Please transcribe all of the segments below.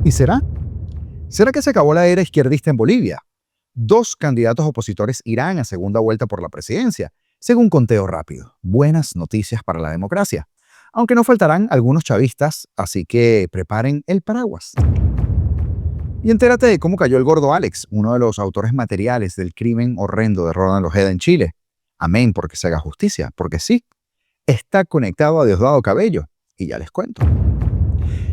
¿Y será? ¿Será que se acabó la era izquierdista en Bolivia? Dos candidatos opositores irán a segunda vuelta por la presidencia, según conteo rápido. Buenas noticias para la democracia. Aunque no faltarán algunos chavistas, así que preparen el paraguas. Y entérate de cómo cayó el gordo Alex, uno de los autores materiales del crimen horrendo de Ronald Ojeda en Chile. Amén, porque se haga justicia, porque sí, está conectado a Diosdado Cabello, y ya les cuento.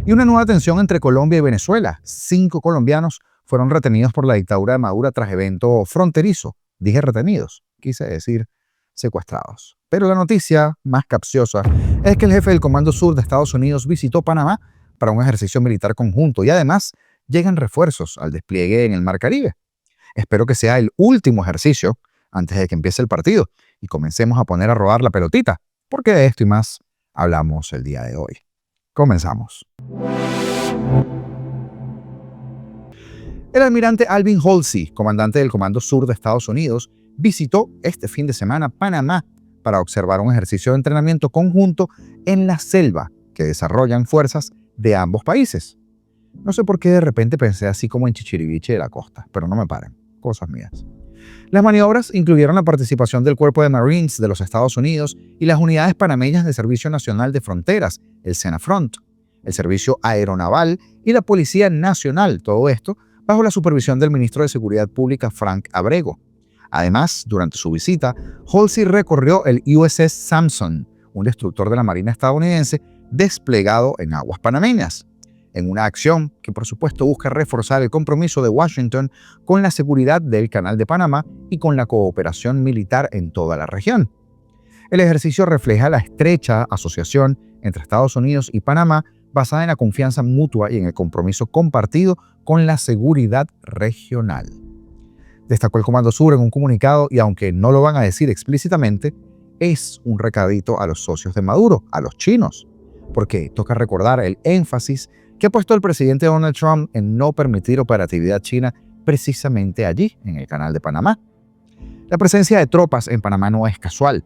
Y una nueva tensión entre Colombia y Venezuela. 5 colombianos fueron retenidos por la dictadura de Maduro tras evento fronterizo. Dije retenidos, quise decir secuestrados. Pero la noticia más capciosa es que el jefe del Comando Sur de Estados Unidos visitó Panamá para un ejercicio militar conjunto y además llegan refuerzos al despliegue en el Mar Caribe. Espero que sea el último ejercicio antes de que empiece el partido y comencemos a poner a rodar la pelotita, porque de esto y más hablamos el día de hoy. Comenzamos. El almirante Alvin Halsey, comandante del Comando Sur de Estados Unidos, visitó este fin de semana Panamá para observar un ejercicio de entrenamiento conjunto en la selva que desarrollan fuerzas de ambos países. No sé por qué de repente pensé así como en Chichiriviche de la costa, pero no me paren, cosas mías. Las maniobras incluyeron la participación del Cuerpo de Marines de los Estados Unidos y las unidades panameñas de Servicio Nacional de Fronteras, el SENAFRONT, el Servicio Aeronaval y la Policía Nacional, todo esto bajo la supervisión del ministro de Seguridad Pública Frank Abrego. Además, durante su visita, Halsey recorrió el USS Samson, un destructor de la Marina estadounidense desplegado en aguas panameñas, en una acción que por supuesto busca reforzar el compromiso de Washington con la seguridad del Canal de Panamá y con la cooperación militar en toda la región. El ejercicio refleja la estrecha asociación entre Estados Unidos y Panamá basada en la confianza mutua y en el compromiso compartido con la seguridad regional. Destacó el Comando Sur en un comunicado y aunque no lo van a decir explícitamente, es un recadito a los socios de Maduro, a los chinos, porque toca recordar el énfasis que ha puesto el presidente Donald Trump en no permitir operatividad china precisamente allí, en el Canal de Panamá. La presencia de tropas en Panamá no es casual.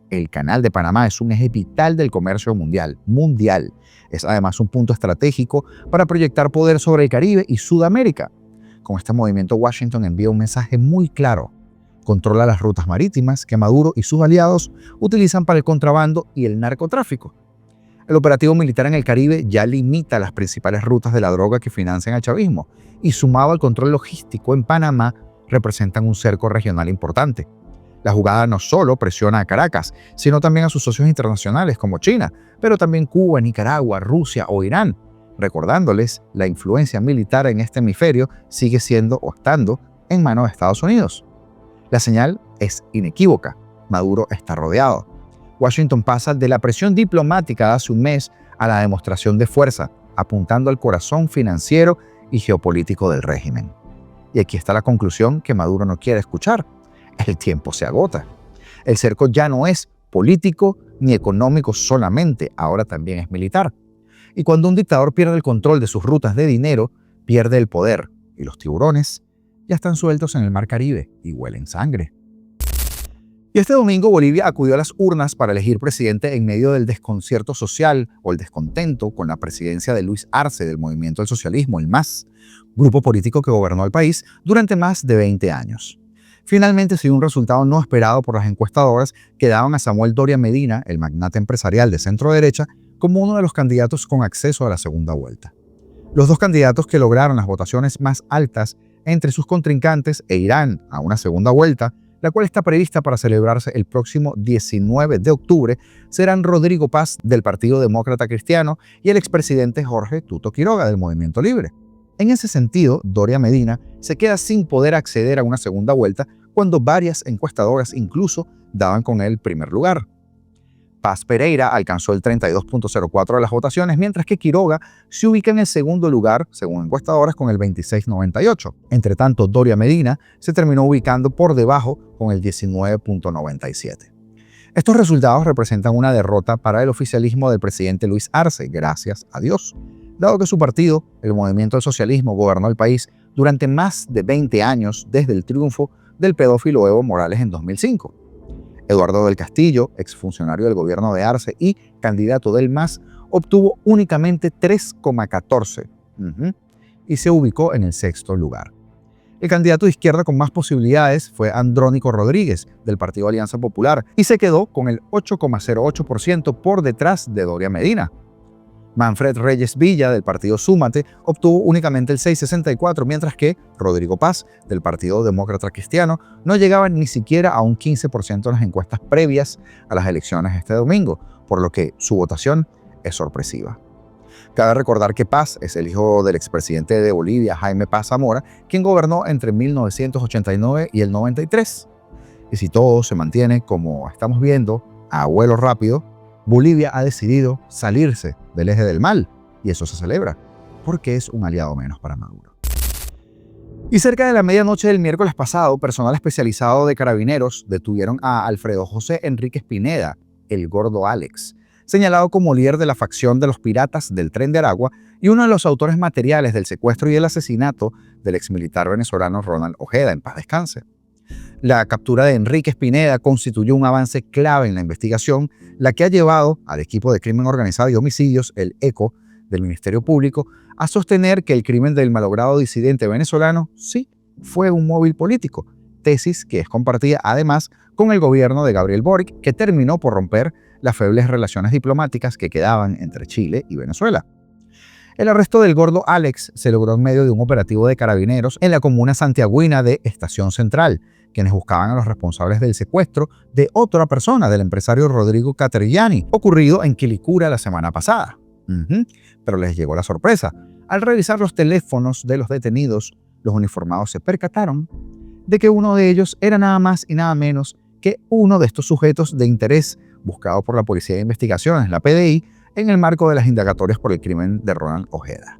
El Canal de Panamá es un eje vital del comercio mundial. Es además un punto estratégico para proyectar poder sobre el Caribe y Sudamérica. Con este movimiento, Washington envía un mensaje muy claro. Controla las rutas marítimas que Maduro y sus aliados utilizan para el contrabando y el narcotráfico. El operativo militar en el Caribe ya limita las principales rutas de la droga que financian al chavismo y sumado al control logístico en Panamá representan un cerco regional importante. La jugada no solo presiona a Caracas, sino también a sus socios internacionales como China, pero también Cuba, Nicaragua, Rusia o Irán, recordándoles la influencia militar en este hemisferio sigue siendo o estando en manos de Estados Unidos. La señal es inequívoca. Maduro está rodeado. Washington pasa de la presión diplomática de hace un mes a la demostración de fuerza, apuntando al corazón financiero y geopolítico del régimen. Y aquí está la conclusión que Maduro no quiere escuchar. El tiempo se agota. El cerco ya no es político ni económico solamente, ahora también es militar. Y cuando un dictador pierde el control de sus rutas de dinero, pierde el poder. Y los tiburones ya están sueltos en el Mar Caribe y huelen sangre. Y este domingo Bolivia acudió a las urnas para elegir presidente en medio del desconcierto social o el descontento con la presidencia de Luis Arce del Movimiento del Socialismo, el MAS, grupo político que gobernó el país durante más de 20 años. Finalmente se dio un resultado no esperado por las encuestadoras que daban a Samuel Doria Medina, el magnate empresarial de centro derecha, como uno de los candidatos con acceso a la segunda vuelta. Los dos candidatos que lograron las votaciones más altas entre sus contrincantes e irán a una segunda vuelta, la cual está prevista para celebrarse el próximo 19 de octubre, serán Rodrigo Paz del Partido Demócrata Cristiano y el expresidente Jorge Tuto Quiroga del Movimiento Libre. En ese sentido, Doria Medina se queda sin poder acceder a una segunda vuelta cuando varias encuestadoras incluso daban con él primer lugar. Paz Pereira alcanzó el 32.04% de las votaciones, mientras que Quiroga se ubica en el segundo lugar, según encuestadoras, con el 26.98%. Entre tanto, Doria Medina se terminó ubicando por debajo con el 19.97%. Estos resultados representan una derrota para el oficialismo del presidente Luis Arce, gracias a Dios, dado que su partido, el Movimiento del Socialismo, gobernó el país durante más de 20 años desde el triunfo del pedófilo Evo Morales en 2005. Eduardo del Castillo, exfuncionario del gobierno de Arce y candidato del MAS, obtuvo únicamente 3,14%, y se ubicó en el 6º lugar. El candidato de izquierda con más posibilidades fue Andrónico Rodríguez, del Partido Alianza Popular, y se quedó con el 8,08% por detrás de Doria Medina. Manfred Reyes Villa, del Partido Súmate, obtuvo únicamente el 6,64%, mientras que Rodrigo Paz, del Partido Demócrata Cristiano, no llegaba ni siquiera a un 15% en las encuestas previas a las elecciones este domingo, por lo que su votación es sorpresiva. Cabe recordar que Paz es el hijo del expresidente de Bolivia, Jaime Paz Zamora, quien gobernó entre 1989 y el 93. Y si todo se mantiene como estamos viendo, a vuelo rápido, Bolivia ha decidido salirse del eje del mal, y eso se celebra, porque es un aliado menos para Maduro. Y cerca de la medianoche del miércoles pasado, personal especializado de Carabineros detuvieron a Alfredo José Enríquez Pineda, el Gordo Alex, señalado como líder de la facción de los piratas del Tren de Aragua y uno de los autores materiales del secuestro y el asesinato del exmilitar venezolano Ronald Ojeda, en paz descanse. La captura de Enríquez Pineda constituyó un avance clave en la investigación, la que ha llevado al equipo de crimen organizado y homicidios, el ECO, del Ministerio Público, a sostener que el crimen del malogrado disidente venezolano sí fue un móvil político, tesis que es compartida además con el gobierno de Gabriel Boric, que terminó por romper las febles relaciones diplomáticas que quedaban entre Chile y Venezuela. El arresto del Gordo Alex se logró en medio de un operativo de Carabineros en la comuna santiagüina de Estación Central, quienes buscaban a los responsables del secuestro de otra persona, del empresario Rodrigo Caterillani, ocurrido en Quilicura la semana pasada. Pero les llegó la sorpresa. Al revisar los teléfonos de los detenidos, los uniformados se percataron de que uno de ellos era nada más y nada menos que uno de estos sujetos de interés buscado por la Policía de Investigaciones, la PDI, en el marco de las indagatorias por el crimen de Ronald Ojeda.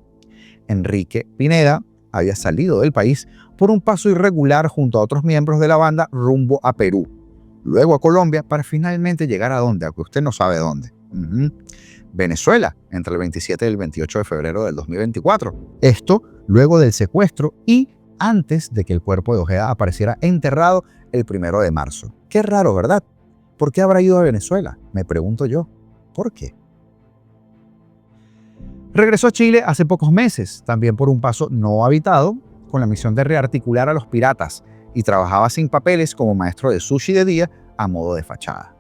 Enrique Pineda había salido del país por un paso irregular junto a otros miembros de la banda rumbo a Perú, luego a Colombia, para finalmente llegar a dónde, aunque usted no sabe dónde. Venezuela, entre el 27 y el 28 de febrero del 2024. Esto luego del secuestro y antes de que el cuerpo de Ojeda apareciera enterrado el 1 de marzo. Qué raro, ¿verdad? ¿Por qué habrá ido a Venezuela? Me pregunto yo. ¿Por qué? Regresó a Chile hace pocos meses, también por un paso no habitado, con la misión de rearticular a los piratas, y trabajaba sin papeles como maestro de sushi de día a modo de fachada.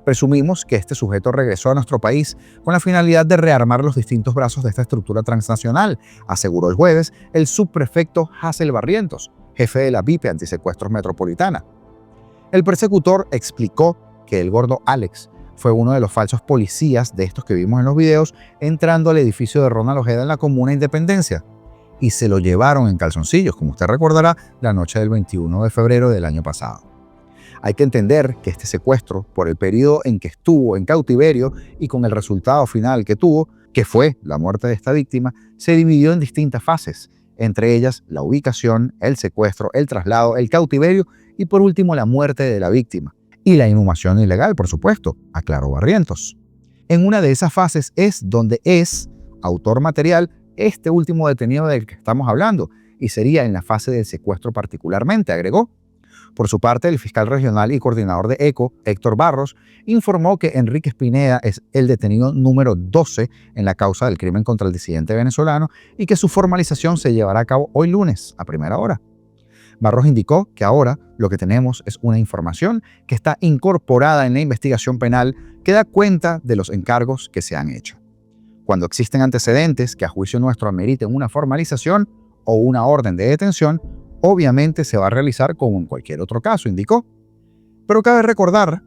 Presumimos que este sujeto regresó a nuestro país con la finalidad de rearmar los distintos brazos de esta estructura transnacional, aseguró el jueves el subprefecto Hazel Barrientos, jefe de la BIP Antisecuestros Metropolitana. El persecutor explicó que el Gordo Alex fue uno de los falsos policías de estos que vimos en los videos entrando al edificio de Ronald Ojeda en la Comuna Independencia, y se lo llevaron en calzoncillos, como usted recordará, la noche del 21 de febrero del año pasado. Hay que entender que este secuestro, por el periodo en que estuvo en cautiverio y con el resultado final que tuvo, que fue la muerte de esta víctima, se dividió en distintas fases, entre ellas la ubicación, el secuestro, el traslado, el cautiverio y por último la muerte de la víctima. Y la inhumación ilegal, por supuesto, aclaró Barrientos. En una de esas fases es donde es autor material este último detenido del que estamos hablando, y sería en la fase del secuestro particularmente, agregó. Por su parte, el fiscal regional y coordinador de ECO, Héctor Barros, informó que Enríquez Pineda es el detenido número 12 en la causa del crimen contra el disidente venezolano y que su formalización se llevará a cabo hoy lunes a primera hora. Barros indicó que ahora lo que tenemos es una información que está incorporada en la investigación penal que da cuenta de los encargos que se han hecho. Cuando existen antecedentes que a juicio nuestro ameriten una formalización o una orden de detención, obviamente se va a realizar como en cualquier otro caso, indicó. Pero cabe recordar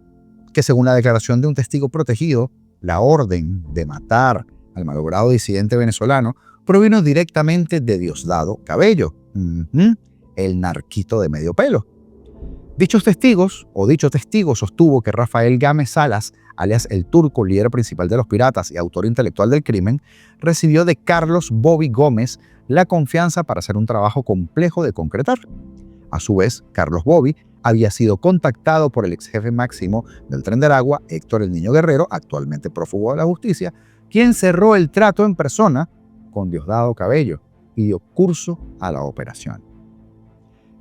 que según la declaración de un testigo protegido, la orden de matar al malogrado disidente venezolano provino directamente de Diosdado Cabello, el narquito de medio pelo. Dicho testigo sostuvo que Rafael Gámez Salas, alias el Turco, líder principal de los piratas y autor intelectual del crimen, recibió de Carlos Bobby Gómez la confianza para hacer un trabajo complejo de concretar. A su vez, Carlos Bobby había sido contactado por el ex jefe máximo del Tren de Aragua, Héctor el Niño Guerrero, actualmente prófugo de la justicia, quien cerró el trato en persona con Diosdado Cabello y dio curso a la operación.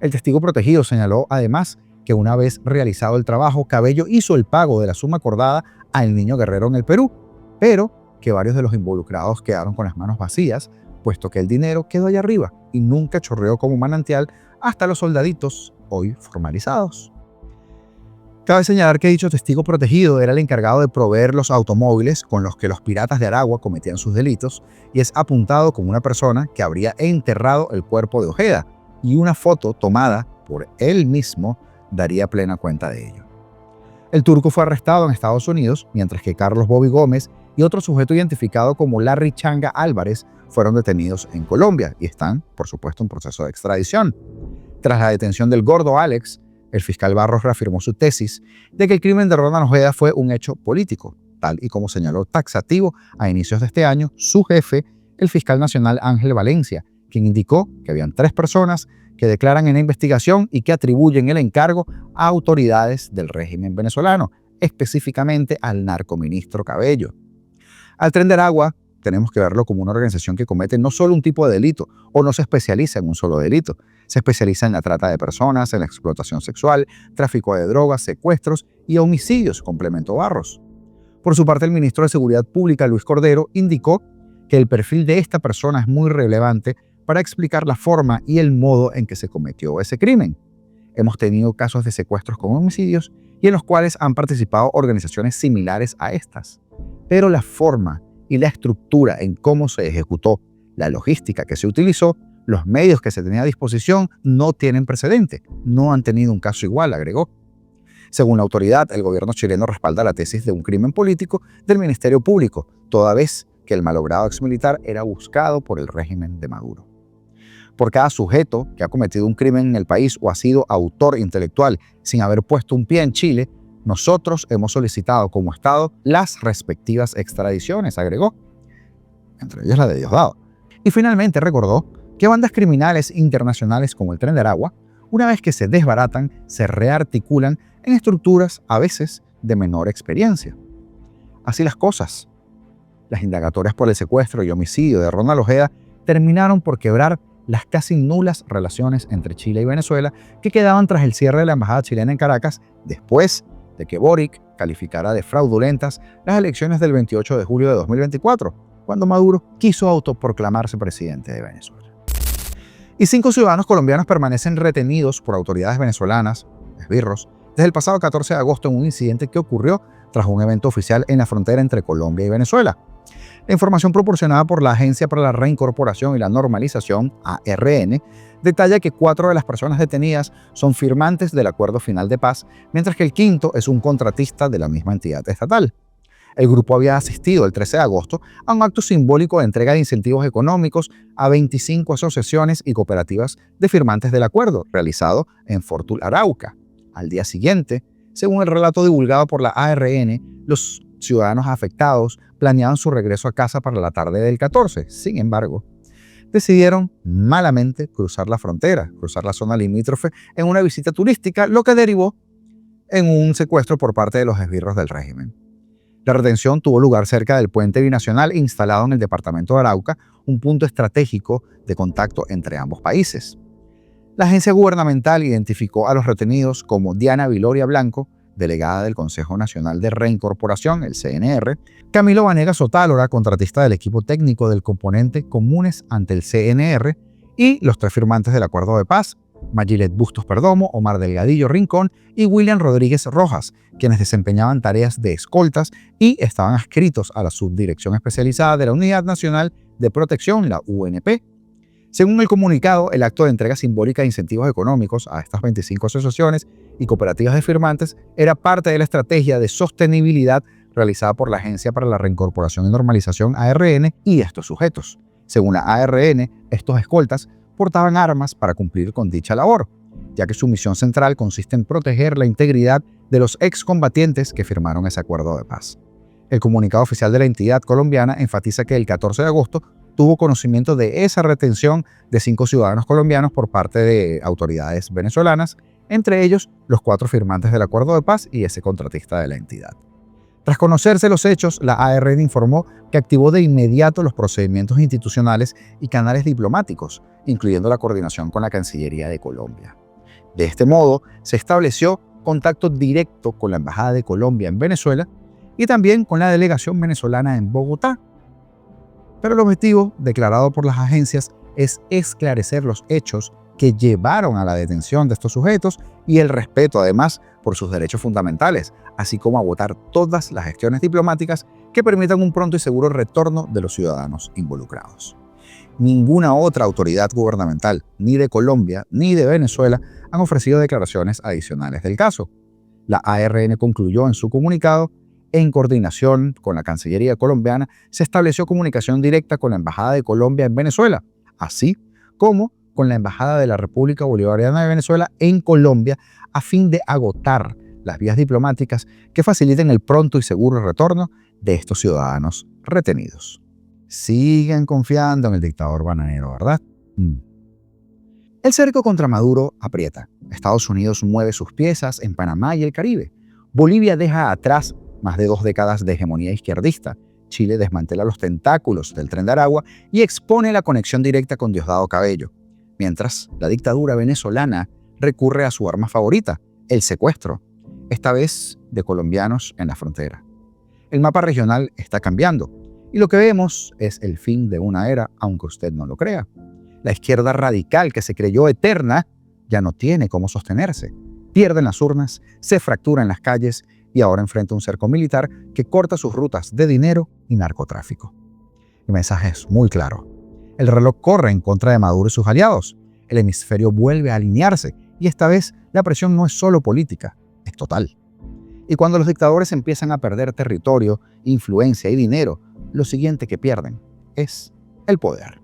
El testigo protegido señaló además que una vez realizado el trabajo, Cabello hizo el pago de la suma acordada al Niño Guerrero en el Perú, pero que varios de los involucrados quedaron con las manos vacías puesto que el dinero quedó allá arriba y nunca chorreó como manantial hasta los soldaditos hoy formalizados. Cabe señalar que dicho testigo protegido era el encargado de proveer los automóviles con los que los piratas de Aragua cometían sus delitos y es apuntado como una persona que habría enterrado el cuerpo de Ojeda, y una foto tomada por él mismo daría plena cuenta de ello. El turco fue arrestado en Estados Unidos, mientras que Carlos Bobby Gómez y otro sujeto identificado como Larry Changa Álvarez fueron detenidos en Colombia y están, por supuesto, en proceso de extradición. Tras la detención del gordo Alex, el fiscal Barros reafirmó su tesis de que el crimen de Ronald Ojeda fue un hecho político, tal y como señaló taxativo a inicios de este año su jefe, el fiscal nacional Ángel Valencia, quien indicó que habían 3 personas que declaran en la investigación y que atribuyen el encargo a autoridades del régimen venezolano, específicamente al narcoministro Cabello. Al Tren de Aragua tenemos que verlo como una organización que comete no solo un tipo de delito o no se especializa en un solo delito, se especializa en la trata de personas, en la explotación sexual, tráfico de drogas, secuestros y homicidios, complementó Barros. Por su parte, el ministro de Seguridad Pública, Luis Cordero, indicó que el perfil de esta persona es muy relevante para explicar la forma y el modo en que se cometió ese crimen. Hemos tenido casos de secuestros con homicidios y en los cuales han participado organizaciones similares a estas. Pero la forma y la estructura en cómo se ejecutó, la logística que se utilizó, los medios que se tenía a disposición no tienen precedente, no han tenido un caso igual, agregó. Según la autoridad, el gobierno chileno respalda la tesis de un crimen político del Ministerio Público, toda vez que el malogrado exmilitar era buscado por el régimen de Maduro. Por cada sujeto que ha cometido un crimen en el país o ha sido autor intelectual sin haber puesto un pie en Chile, nosotros hemos solicitado como Estado las respectivas extradiciones, agregó, entre ellas la de Diosdado. Y finalmente recordó que bandas criminales internacionales como el Tren de Aragua, una vez que se desbaratan, se rearticulan en estructuras a veces de menor experiencia. Así las cosas. Las indagatorias por el secuestro y homicidio de Ronald Ojeda terminaron por quebrar las casi nulas relaciones entre Chile y Venezuela que quedaban tras el cierre de la embajada chilena en Caracas después de que Boric calificara de fraudulentas las elecciones del 28 de julio de 2024, cuando Maduro quiso autoproclamarse presidente de Venezuela. Y 5 ciudadanos colombianos permanecen retenidos por autoridades venezolanas, esbirros, desde el pasado 14 de agosto en un incidente que ocurrió tras un evento oficial en la frontera entre Colombia y Venezuela. La información proporcionada por la Agencia para la Reincorporación y la Normalización, ARN, detalla que 4 de las personas detenidas son firmantes del acuerdo final de paz, mientras que el quinto es un contratista de la misma entidad estatal. El grupo había asistido el 13 de agosto a un acto simbólico de entrega de incentivos económicos a 25 asociaciones y cooperativas de firmantes del acuerdo, realizado en Fortul, Arauca. Al día siguiente, según el relato divulgado por la ARN, los ciudadanos afectados planeaban su regreso a casa para la tarde del 14. Sin embargo, decidieron malamente cruzar la frontera, cruzar la zona limítrofe en una visita turística, lo que derivó en un secuestro por parte de los esbirros del régimen. La retención tuvo lugar cerca del puente binacional instalado en el departamento de Arauca, un punto estratégico de contacto entre ambos países. La agencia gubernamental identificó a los retenidos como Diana Viloria Blanco, delegada del Consejo Nacional de Reincorporación, el CNR, Camilo Vanegas Otálora, contratista del equipo técnico del componente Comunes ante el CNR, y los 3 firmantes del acuerdo de paz, Magilet Bustos Perdomo, Omar Delgadillo Rincón y William Rodríguez Rojas, quienes desempeñaban tareas de escoltas y estaban adscritos a la Subdirección Especializada de la Unidad Nacional de Protección, la UNP. Según el comunicado, el acto de entrega simbólica de incentivos económicos a estas 25 asociaciones y cooperativas de firmantes era parte de la estrategia de sostenibilidad realizada por la Agencia para la Reincorporación y Normalización, ARN, y estos sujetos. Según la ARN, estos escoltas portaban armas para cumplir con dicha labor, ya que su misión central consiste en proteger la integridad de los excombatientes que firmaron ese acuerdo de paz. El comunicado oficial de la entidad colombiana enfatiza que el 14 de agosto tuvo conocimiento de esa retención de 5 ciudadanos colombianos por parte de autoridades venezolanas, entre ellos los 4 firmantes del acuerdo de paz y ese contratista de la entidad. Tras conocerse los hechos, la ARN informó que activó de inmediato los procedimientos institucionales y canales diplomáticos, incluyendo la coordinación con la Cancillería de Colombia. De este modo, se estableció contacto directo con la Embajada de Colombia en Venezuela y también con la delegación venezolana en Bogotá. Pero el objetivo declarado por las agencias es esclarecer los hechos que llevaron a la detención de estos sujetos y el respeto, además, por sus derechos fundamentales, así como agotar todas las gestiones diplomáticas que permitan un pronto y seguro retorno de los ciudadanos involucrados. Ninguna otra autoridad gubernamental, ni de Colombia ni de Venezuela, han ofrecido declaraciones adicionales del caso. La ARN concluyó en su comunicado: en coordinación con la Cancillería colombiana, se estableció comunicación directa con la Embajada de Colombia en Venezuela, así como con la Embajada de la República Bolivariana de Venezuela en Colombia, a fin de agotar las vías diplomáticas que faciliten el pronto y seguro retorno de estos ciudadanos retenidos. Siguen confiando en el dictador bananero, ¿verdad? El cerco contra Maduro aprieta. Estados Unidos mueve sus piezas en Panamá y el Caribe. Bolivia deja atrás más de 2 décadas de hegemonía izquierdista. Chile desmantela los tentáculos del Tren de Aragua y expone la conexión directa con Diosdado Cabello. Mientras, la dictadura venezolana recurre a su arma favorita, el secuestro, esta vez de colombianos en la frontera. El mapa regional está cambiando y lo que vemos es el fin de una era, aunque usted no lo crea. La izquierda radical que se creyó eterna ya no tiene cómo sostenerse. Pierde en las urnas, se fractura en las calles y ahora enfrenta un cerco militar que corta sus rutas de dinero y narcotráfico. El mensaje es muy claro. El reloj corre en contra de Maduro y sus aliados. El hemisferio vuelve a alinearse y esta vez la presión no es solo política, es total. Y cuando los dictadores empiezan a perder territorio, influencia y dinero, lo siguiente que pierden es el poder.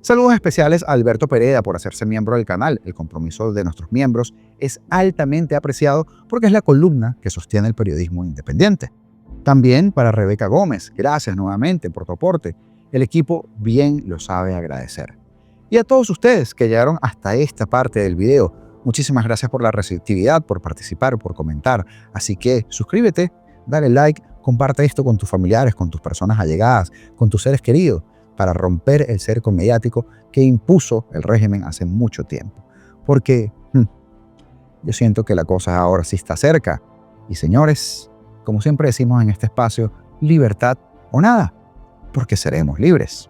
Saludos especiales a Alberto Pereda por hacerse miembro del canal. El compromiso de nuestros miembros es altamente apreciado porque es la columna que sostiene el periodismo independiente. También para Rebeca Gómez, gracias nuevamente por tu aporte. El equipo bien lo sabe agradecer. Y a todos ustedes que llegaron hasta esta parte del video, muchísimas gracias por la receptividad, por participar, por comentar. Así que suscríbete, dale like, comparte esto con tus familiares, con tus personas allegadas, con tus seres queridos, para romper el cerco mediático que impuso el régimen hace mucho tiempo. Porque yo siento que la cosa ahora sí está cerca. Y señores, como siempre decimos en este espacio, libertad o nada, porque seremos libres.